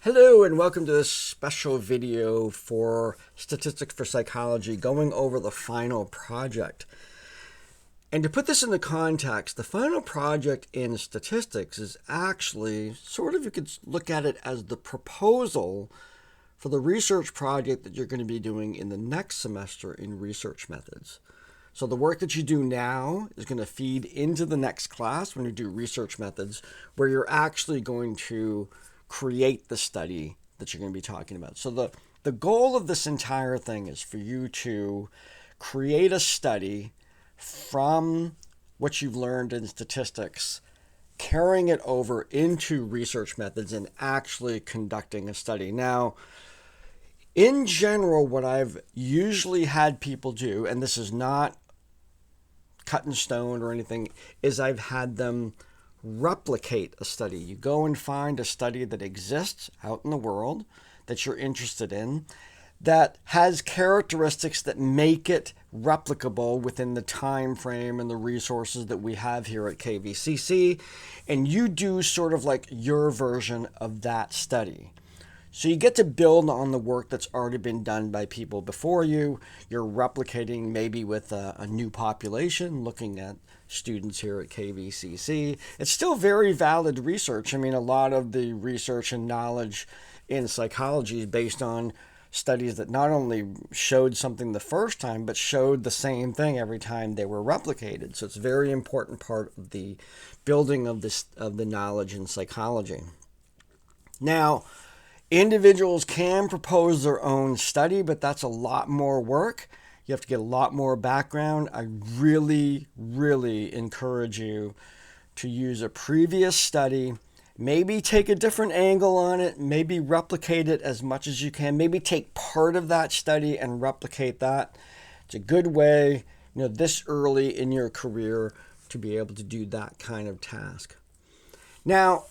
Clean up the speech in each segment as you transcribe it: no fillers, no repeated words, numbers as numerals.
Hello and welcome to this special video for Statistics for Psychology, going over the final project. And to put this into context, the final project in statistics is actually sort of, you could look at it as the proposal for the research project that you're going to be doing in the next semester in research methods. So the work that you do now is going to feed into the next class when you do research methods, where you're actually going to create the study that you're going to be talking about. So the goal of this entire thing is for you to create a study from what you've learned in statistics, carrying it over into research methods and actually conducting a study. Now, in general, what I've usually had people do, and this is not cut in stone or anything, is I've had them replicate a study. You go and find a study that exists out in the world that you're interested in, that has characteristics that make it replicable within the time frame and the resources that we have here at KVCC, and you do sort of like your version of that study. So you get to build on the work that's already been done by people before you. You're replicating maybe with a new population, looking at students here at KVCC. It's still very valid research. I mean, a lot of the research and knowledge in psychology is based on studies that not only showed something the first time, but showed the same thing every time they were replicated. So it's a very important part of the building of the knowledge in psychology. Now, individuals can propose their own study, but that's a lot more work. You have to get a lot more background. I really, really encourage you to use a previous study, maybe take a different angle on it, maybe replicate it as much as you can, maybe take part of that study and replicate that. It's a good way, this early in your career to be able to do that kind of task. Now,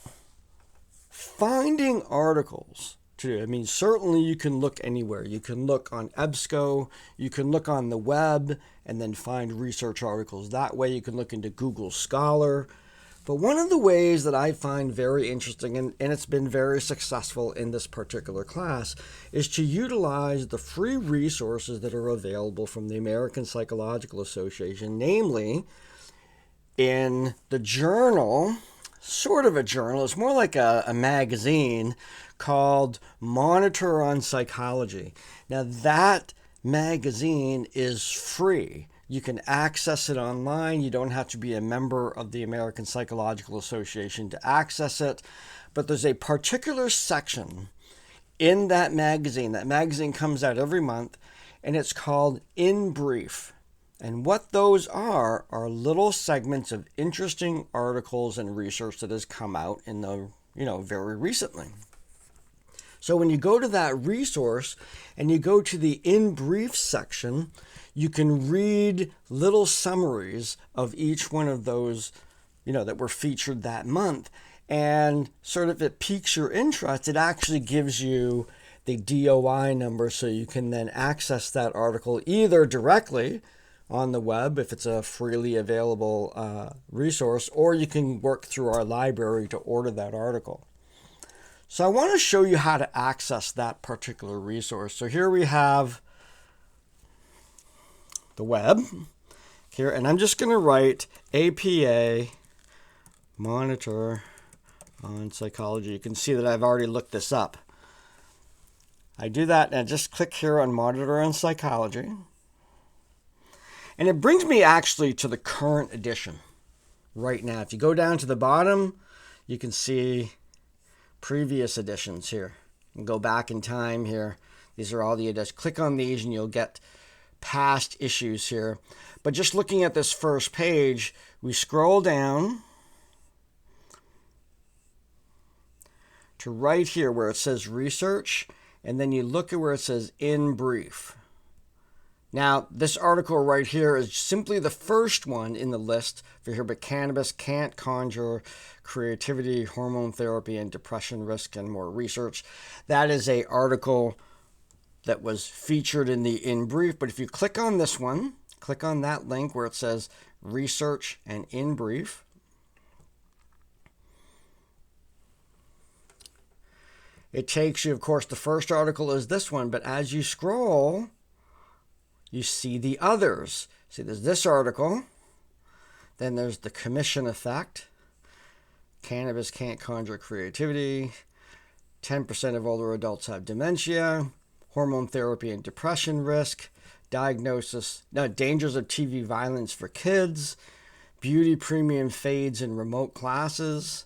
finding articles to do. I mean, certainly you can look anywhere. You can look on EBSCO, you can look on the web, and then find research articles. That way you can look into Google Scholar. But one of the ways that I find very interesting, and it's been very successful in this particular class, is to utilize the free resources that are available from the American Psychological Association, namely in the journal, sort of a journal, it's more like a magazine called Monitor on Psychology. Now that magazine is free. You can access it online. You don't have to be a member of the American Psychological Association to access it. But there's a particular section in that magazine. That magazine comes out every month, and it's called In Brief. And what those are little segments of interesting articles and research that has come out in the, very recently. So when you go to that resource and you go to the In Brief section, you can read little summaries of each one of those, that were featured that month. And sort of it piques your interest. It actually gives you the DOI number so you can then access that article either directly on the web if it's a freely available resource, or you can work through our library to order that article. So I want to show you how to access that particular resource. So here we have the web here, and I'm just going to write APA Monitor on Psychology. You can see that I've already looked this up. I do that and I just click here on Monitor on Psychology. And it brings me actually to the current edition right now. If you go down to the bottom, you can see previous editions here. And go back in time here. These are all the editions. Click on these and you'll get past issues here. But just looking at this first page, we scroll down to right here where it says research, and then you look at where it says In Brief. Now, this article right here is simply the first one in the list for here, but cannabis can't conjure creativity, hormone therapy, and depression risk, and more research. That is an article that was featured in the In Brief. But if you click on this one, click on that link where it says research and In Brief, it takes you, of course, the first article is this one, but as you scroll, you see the others. See, there's this article, then there's the commission effect, cannabis can't conjure creativity, 10% of older adults have dementia, hormone therapy and depression risk, dangers of TV violence for kids, beauty premium fades in remote classes,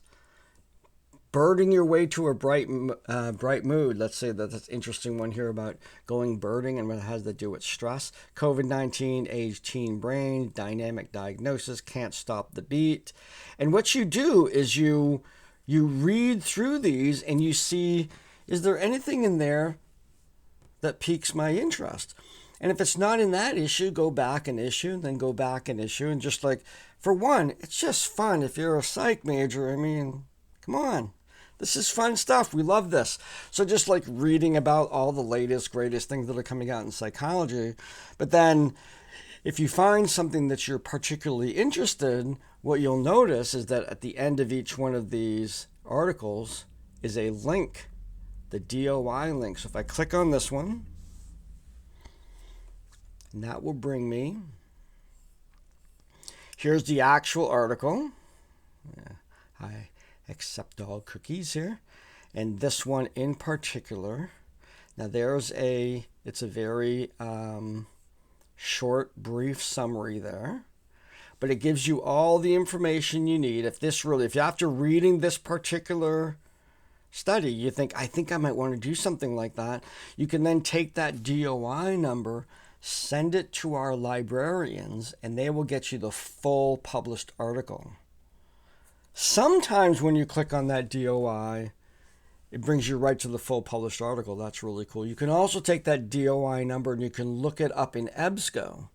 birding your way to a bright mood. Let's say that's an interesting one here about going birding and what it has to do with stress. COVID-19, age teen brain, dynamic diagnosis, can't stop the beat. And what you do is you read through these and you see, is there anything in there that piques my interest? And if it's not in that issue, go back an issue, then go back an issue. And just like, for one, it's just fun. If you're a psych major, I mean, come on. This is fun stuff. We love this. So just like reading about all the latest, greatest things that are coming out in psychology. But then if you find something that you're particularly interested in, what you'll notice is that at the end of each one of these articles is a link, the DOI link. So if I click on this one, and that will bring me, here's the actual article. I accept all cookies here. And this one in particular, now it's a very short, brief summary there, but it gives you all the information you need. If after reading this particular study, you think, I think I might want to do something like that, you can then take that DOI number, send it to our librarians, and they will get you the full published article. Sometimes when you click on that DOI, it brings you right to the full published article. That's really cool. You can also take that DOI number and you can look it up in EBSCO.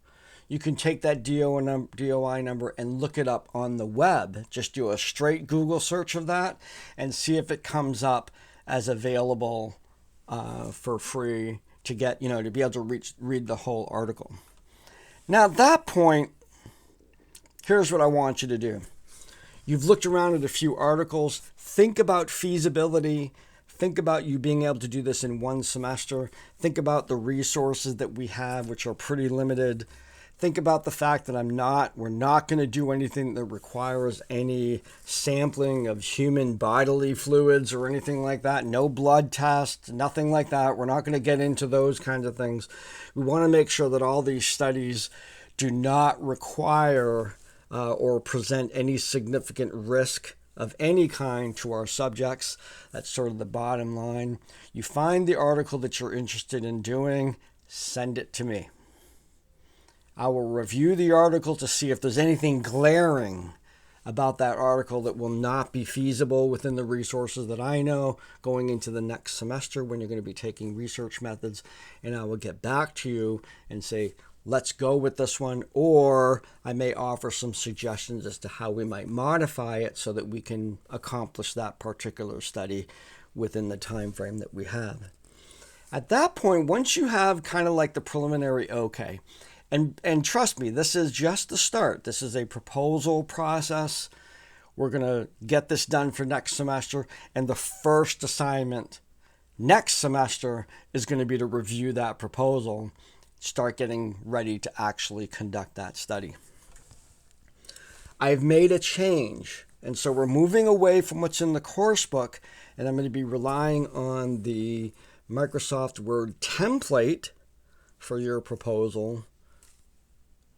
You can take that DOI number and look it up on the web. Just do a straight Google search of that and see if it comes up as available for free to get, to be able to read the whole article. Now at that point, here's what I want you to do. You've looked around at a few articles. Think about feasibility. Think about you being able to do this in one semester. Think about the resources that we have, which are pretty limited. Think about the fact that we're not going to do anything that requires any sampling of human bodily fluids or anything like that. No blood tests, nothing like that. We're not going to get into those kinds of things. We want to make sure that all these studies do not require or present any significant risk of any kind to our subjects. That's sort of the bottom line. You find the article that you're interested in doing, send it to me. I will review the article to see if there's anything glaring about that article that will not be feasible within the resources that I know going into the next semester when you're going to be taking research methods. And I will get back to you and say, let's go with this one, or I may offer some suggestions as to how we might modify it so that we can accomplish that particular study within the time frame that we have. At that point, once you have kind of like the preliminary okay, and trust me, this is just the start. This is a proposal process. We're going to get this done for next semester, and the first assignment next semester is going to be to review that proposal, start getting ready to actually conduct that study. I've made a change, and so we're moving away from what's in the course book, and I'm going to be relying on the Microsoft Word template for your proposal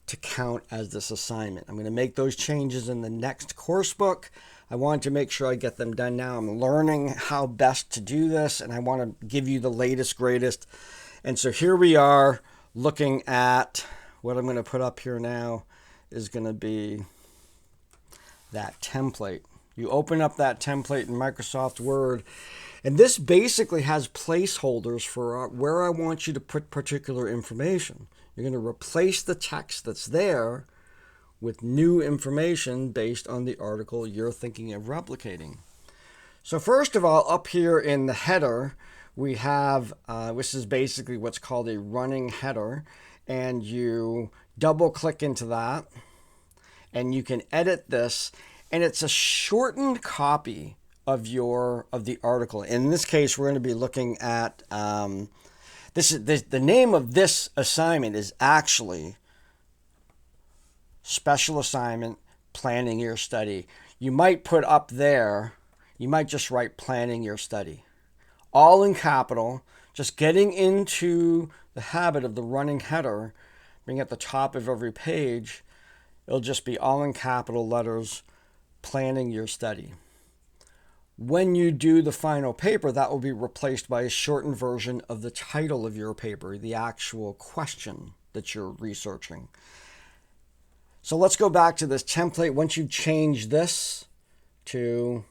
to count as this assignment. I'm going to make those changes in the next course book. I want to make sure I get them done now. I'm learning how best to do this, and I want to give you the latest, greatest. And so here we are, looking at what I'm going to put up here now is going to be that template. You open up that template in Microsoft Word, and this basically has placeholders for where I want you to put particular information. You're going to replace the text that's there with new information based on the article you're thinking of replicating. So first of all, up here in the header, we have, this is basically what's called a running header, and you double click into that and you can edit this, and it's a shortened copy of the article. In this case, we're going to be looking at the name of this assignment is actually Special Assignment Planning Your Study. You might put up there, you might just write Planning Your Study, all in capital, just getting into the habit of the running header being at the top of every page. It'll just be all in capital letters, Planning Your Study. When you do the final paper, that will be replaced by a shortened version of the title of your paper, the actual question that you're researching. So let's go back to this template. Once you change this to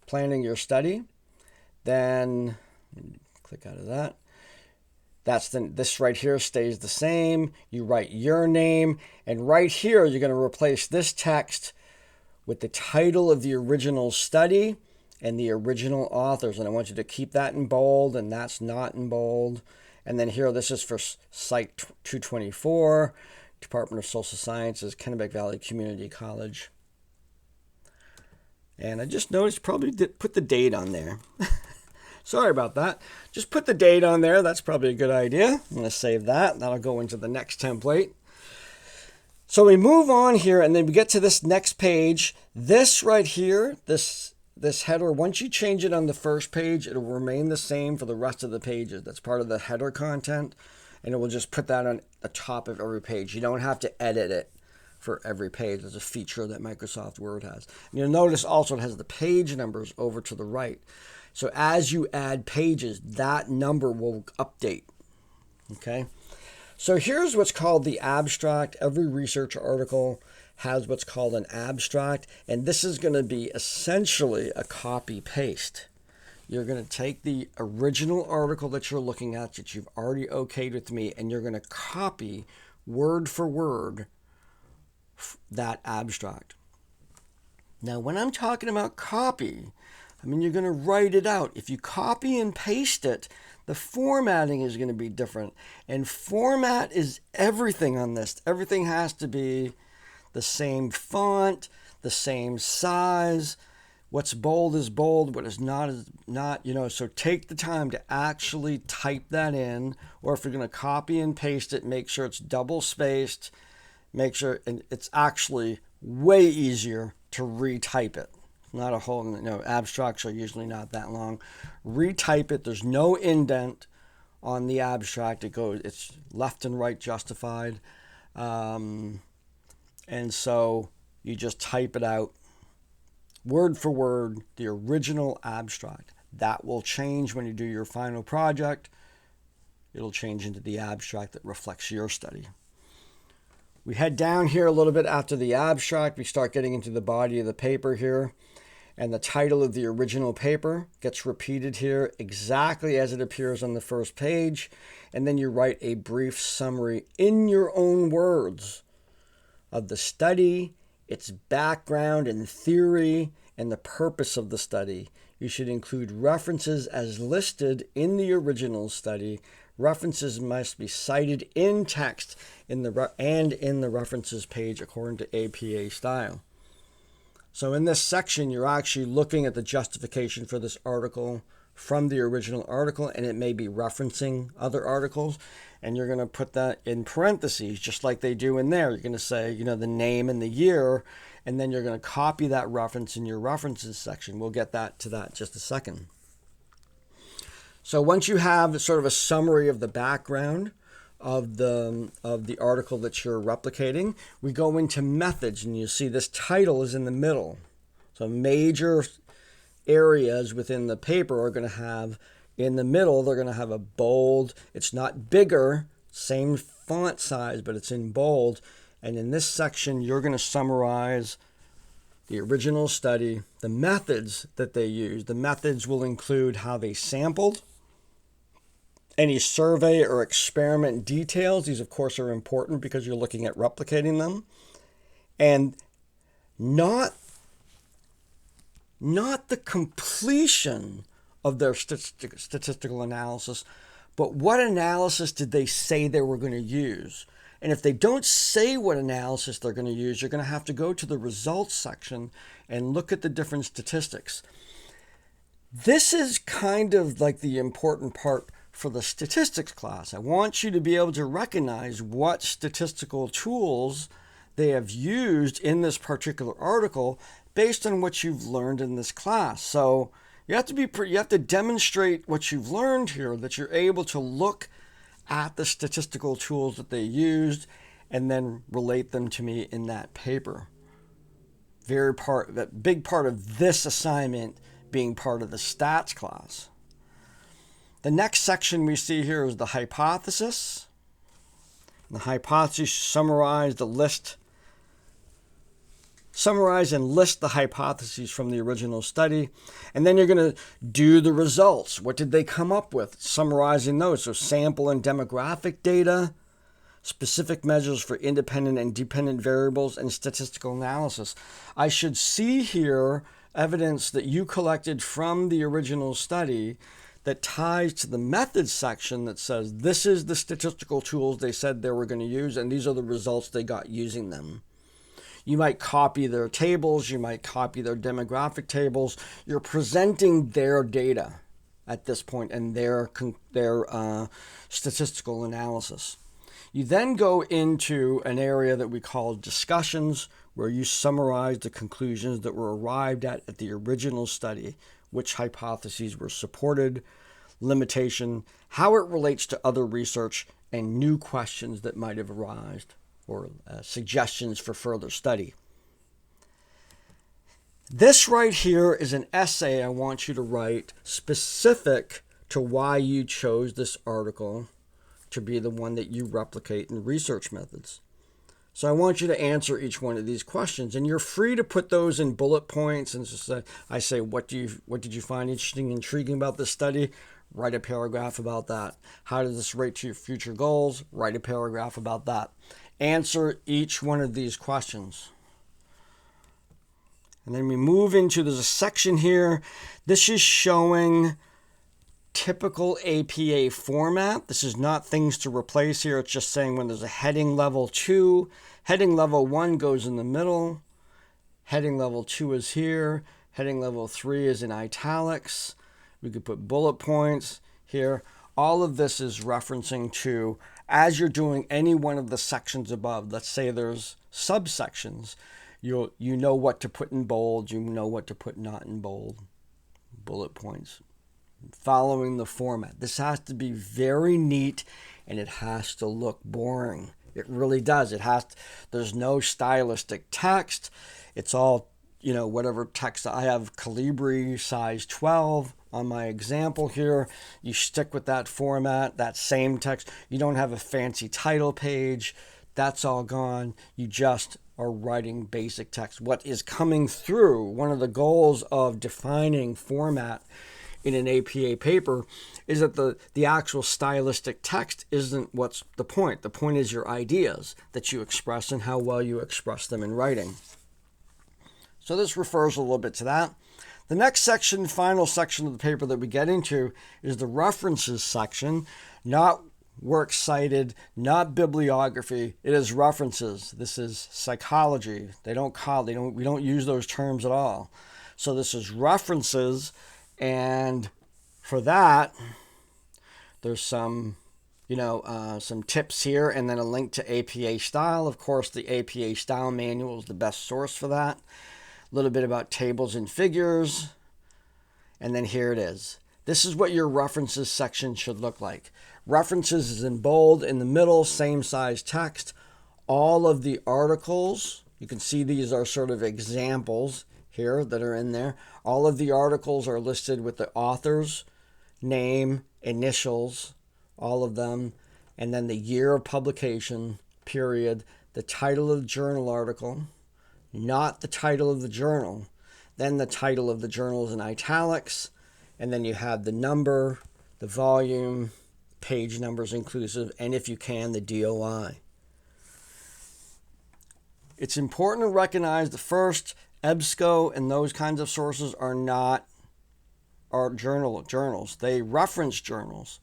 Planning Your Study, then click out of that. This right here stays the same. You write your name, and right here you're going to replace this text with the title of the original study and the original authors. And I want you to keep that in bold, and that's not in bold. And then here, this is for PSY224, Department of Social Sciences, Kennebec Valley Community College. And I just noticed probably put the date on there. Sorry about that. Just put the date on there. That's probably a good idea. I'm going to save that. That'll go into the next template. So we move on here, and then we get to this next page. This right here, this header, once you change it on the first page, it will remain the same for the rest of the pages. That's part of the header content, and it will just put that on the top of every page. You don't have to edit it for every page. There's a feature that Microsoft Word has. And you'll notice also it has the page numbers over to the right. So as you add pages, that number will update. Okay? So here's what's called the abstract. Every research article has what's called an abstract, and this is going to be essentially a copy-paste. You're going to take the original article that you're looking at that you've already okayed with me, and you're going to copy word for word that abstract. Now, when I'm talking about copy, I mean you're going to write it out. If you copy and paste it, the formatting is going to be different. And format is everything on this. Everything has to be the same font, the same size. What's bold is bold, what is not, so take the time to actually type that in, or if you're going to copy and paste it, make sure it's double spaced, make sure, and it's actually way easier to retype it. Not a whole, abstracts are usually not that long. Retype it, there's no indent on the abstract. It's left and right justified. And so you just type it out word for word, the original abstract. That will change when you do your final project. It'll change into the abstract that reflects your study. We head down here a little bit after the abstract. We start getting into the body of the paper here. And the title of the original paper gets repeated here exactly as it appears on the first page. And then you write a brief summary in your own words of the study, its background and theory, and the purpose of the study. You should include references as listed in the original study. References must be cited in text in the references page according to APA style. So in this section, you're actually looking at the justification for this article from the original article, and it may be referencing other articles, and you're going to put that in parentheses, just like they do in there. You're going to say, the name and the year, and then you're going to copy that reference in your references section. We'll get to that in just a second. So once you have sort of a summary of the background of the article that you're replicating, we go into methods, and you see this title is in the middle. So major areas within the paper are going to have in the middle, they're going to have a bold. It's not bigger, same font size, but it's in bold. And in this section, you're going to summarize the original study, the methods that they use. The methods will include how they sampled, any survey or experiment details. These, of course, are important because you're looking at replicating them. And not the completion of their statistical analysis, but what analysis did they say they were going to use? And if they don't say what analysis they're going to use, you're going to have to go to the results section and look at the different statistics. This is kind of like the important part for the statistics class. I want you to be able to recognize what statistical tools they have used in this particular article based on what you've learned in this class. So you have to demonstrate what you've learned here, that you're able to look at the statistical tools that they used and then relate them to me in that paper. That big part of this assignment being part of the stats class. The next section we see here is the hypothesis. The hypothesis summarize and list the hypotheses from the original study. And then you're going to do the results. What did they come up with? Summarizing those. So sample and demographic data, specific measures for independent and dependent variables, and statistical analysis. I should see here evidence that you collected from the original study that ties to the methods section that says this is the statistical tools they said they were going to use, and these are the results they got using them. You might copy their tables, you might copy their demographic tables. You're presenting their data at this point and their statistical analysis. You then go into an area that we call discussions, where you summarize the conclusions that were arrived at the original study, which hypotheses were supported, limitation, how it relates to other research, and new questions that might have arisen, or suggestions for further study. This right here is an essay I want you to write specific to why you chose this article to be the one that you replicate in research methods. So I want you to answer each one of these questions, and you're free to put those in bullet points and just say, what did you find interesting, intriguing about this study? Write a paragraph about that. How does this relate to your future goals? Write a paragraph about that. Answer each one of these questions. And then we move into, there's a section here. This is showing typical APA format. This is not things to replace here. It's just saying when there's a heading level 2, heading level 1 goes in the middle, heading level 2 is here, heading level 3 is in italics. We could put bullet points here. All of this is referencing to, as you're doing any one of the sections above, let's say there's subsections, you know what to put in bold, you know what to put not in bold, bullet points, following the format. This has to be very neat, and it has to look boring. It really does. There's no stylistic text. It's all, whatever text. I have Calibri size 12 on my example here. You stick with that format, that same text. You don't have a fancy title page. That's all gone. You just are writing basic text. What is coming through, one of the goals of defining format in an APA paper, is that the actual stylistic text isn't what's the point. The point is your ideas that you express and how well you express them in writing. So this refers a little bit to that. The next section, final section of the paper that we get into, is the references section. Not works cited, not bibliography. It is references. This is psychology. We don't use those terms at all. So this is references, and for that, there's some tips here, and then a link to APA style. Of course, the APA style manual is the best source for that. A little bit about tables and figures, and then here it is. This is what your references section should look like. References is in bold, in the middle, same size text. All of the articles, you can see these are sort of examples here that are in there. All of the articles are listed with the author's name, initials, all of them, and then the year of publication, period, the title of the journal article, not the title of the journal, then the title of the journal is in italics, and then you have the number, the volume, page numbers inclusive, and if you can, the DOI. It's important to recognize the first, EBSCO and those kinds of sources are not journals. They reference journals.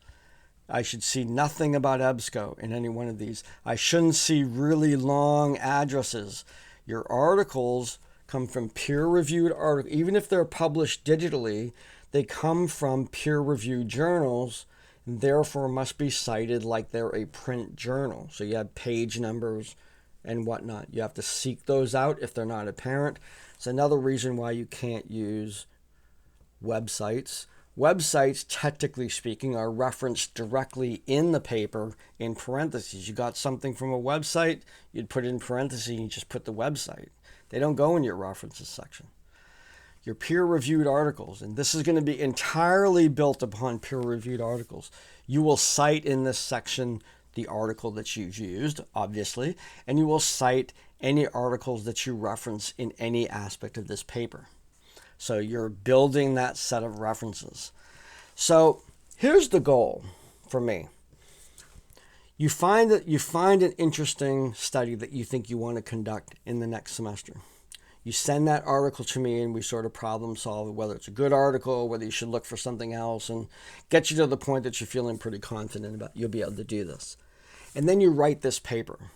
I should see nothing about EBSCO in any one of these. I shouldn't see really long addresses. Your articles come from peer-reviewed articles. Even if they're published digitally, they come from peer-reviewed journals, and therefore must be cited like they're a print journal. So you have page numbers and whatnot. You have to seek those out if they're not apparent. It's another reason why you can't use websites. Websites, technically speaking, are referenced directly in the paper in parentheses. You got something from a website, you'd put it in parentheses and you just put the website. They don't go in your references section. Your peer-reviewed articles, and this is going to be entirely built upon peer-reviewed articles. You will cite in this section the article that you've used, obviously, and you will cite any articles that you reference in any aspect of this paper. So you're building that set of references. So here's the goal for me. You find an interesting study that you think you want to conduct in the next semester. You send that article to me and we sort of problem solve whether it's a good article, whether you should look for something else, and get you to the point that you're feeling pretty confident about you'll be able to do this. And then you write this paper.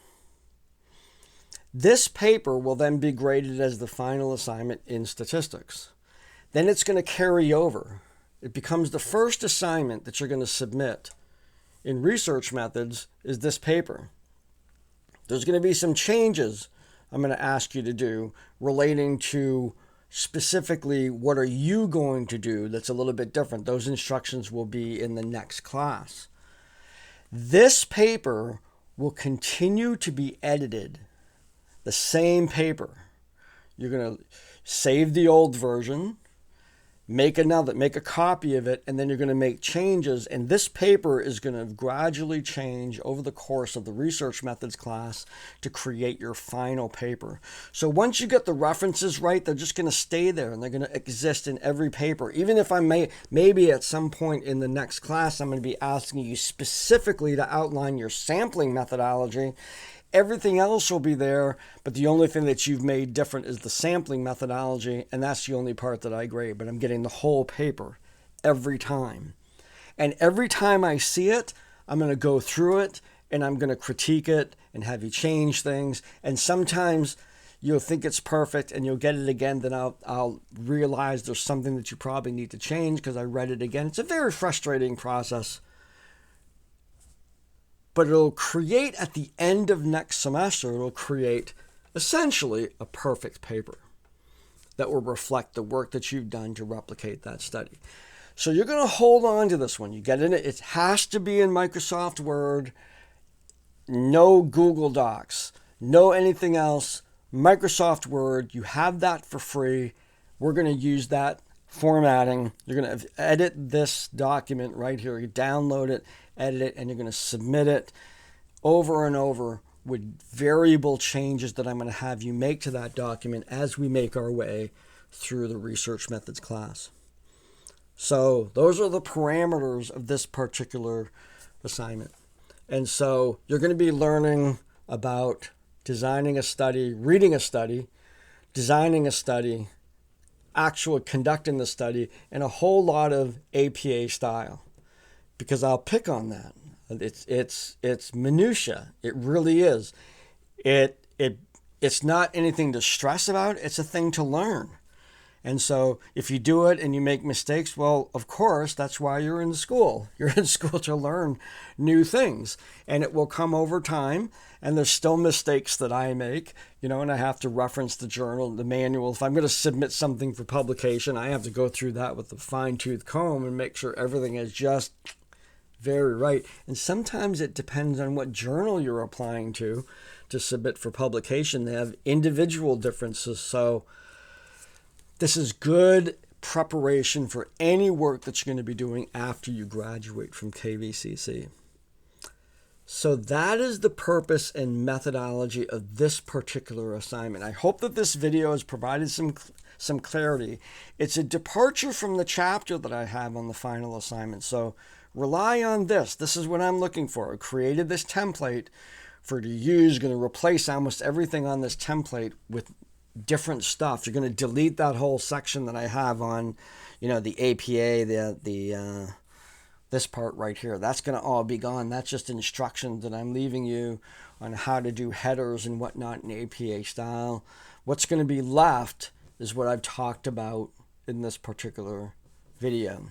This paper will then be graded as the final assignment in statistics. Then it's going to carry over. It becomes the first assignment that you're going to submit in research methods is this paper. There's going to be some changes I'm going to ask you to do relating to specifically what are you going to do that's a little bit different. Those instructions will be in the next class. This paper will continue to be edited. The same paper. You're going to save the old version, make a copy of it, and then you're going to make changes. And this paper is going to gradually change over the course of the research methods class to create your final paper. So once you get the references right, they're just going to stay there and they're going to exist in every paper. Even if I maybe at some point in the next class, I'm going to be asking you specifically to outline your sampling methodology. Everything else will be there, but the only thing that you've made different is the sampling methodology, and that's the only part that I grade, but I'm getting the whole paper every time. And every time I see it, I'm going to go through it, and I'm going to critique it and have you change things. And sometimes you'll think it's perfect, and you'll get it again, then I'll realize there's something that you probably need to change because I read it again. It's a very frustrating process. But it'll create, at the end of next semester, it'll create essentially a perfect paper that will reflect the work that you've done to replicate that study. So you're going to hold on to this one. You get in it. It has to be in Microsoft Word. No Google Docs. No anything else. Microsoft Word. You have that for free. We're going to use that formatting. You're going to edit this document right here. You download it, edit it, and you're going to submit it over and over with variable changes that I'm going to have you make to that document as we make our way through the research methods class. So those are the parameters of this particular assignment. And so you're going to be learning about designing a study, reading a study, designing a study, actually conducting the study, and a whole lot of APA style, because I'll pick on that. It's minutia. It really is. It's not anything to stress about. It's a thing to learn. And so if you do it and you make mistakes, well, of course, that's why you're in school. You're in school to learn new things, and it will come over time. And there's still mistakes that I make, and I have to reference the journal, the manual. If I'm going to submit something for publication, I have to go through that with a fine-tooth comb and make sure everything is just very right. And sometimes it depends on what journal you're applying to submit for publication. They have individual differences. So this is good preparation for any work that you're going to be doing after you graduate from KVCC. So that is the purpose and methodology of this particular assignment. I hope that this video has provided some clarity. It's a departure from the chapter that I have on the final assignment. So rely on this. This is what I'm looking for. I created this template for you to use. Going to replace almost everything on this template with different stuff. You're going to delete that whole section that I have on, the APA, this part right here. That's going to all be gone. That's just instructions that I'm leaving you on how to do headers and whatnot in APA style. What's going to be left is what I've talked about in this particular video.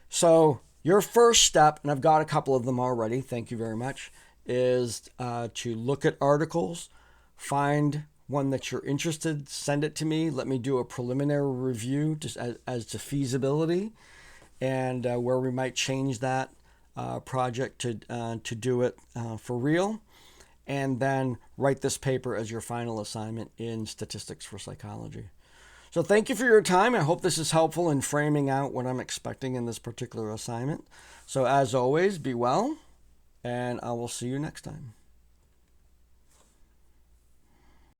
So your first step, and I've got a couple of them already, thank you very much, is to look at articles, find one that you're interested, send it to me, let me do a preliminary review just as to feasibility and where we might change that project to do it for real, and then write this paper as your final assignment in Statistics for Psychology. So thank you for your time. I hope this is helpful in framing out what I'm expecting in this particular assignment. So as always, be well, and I will see you next time.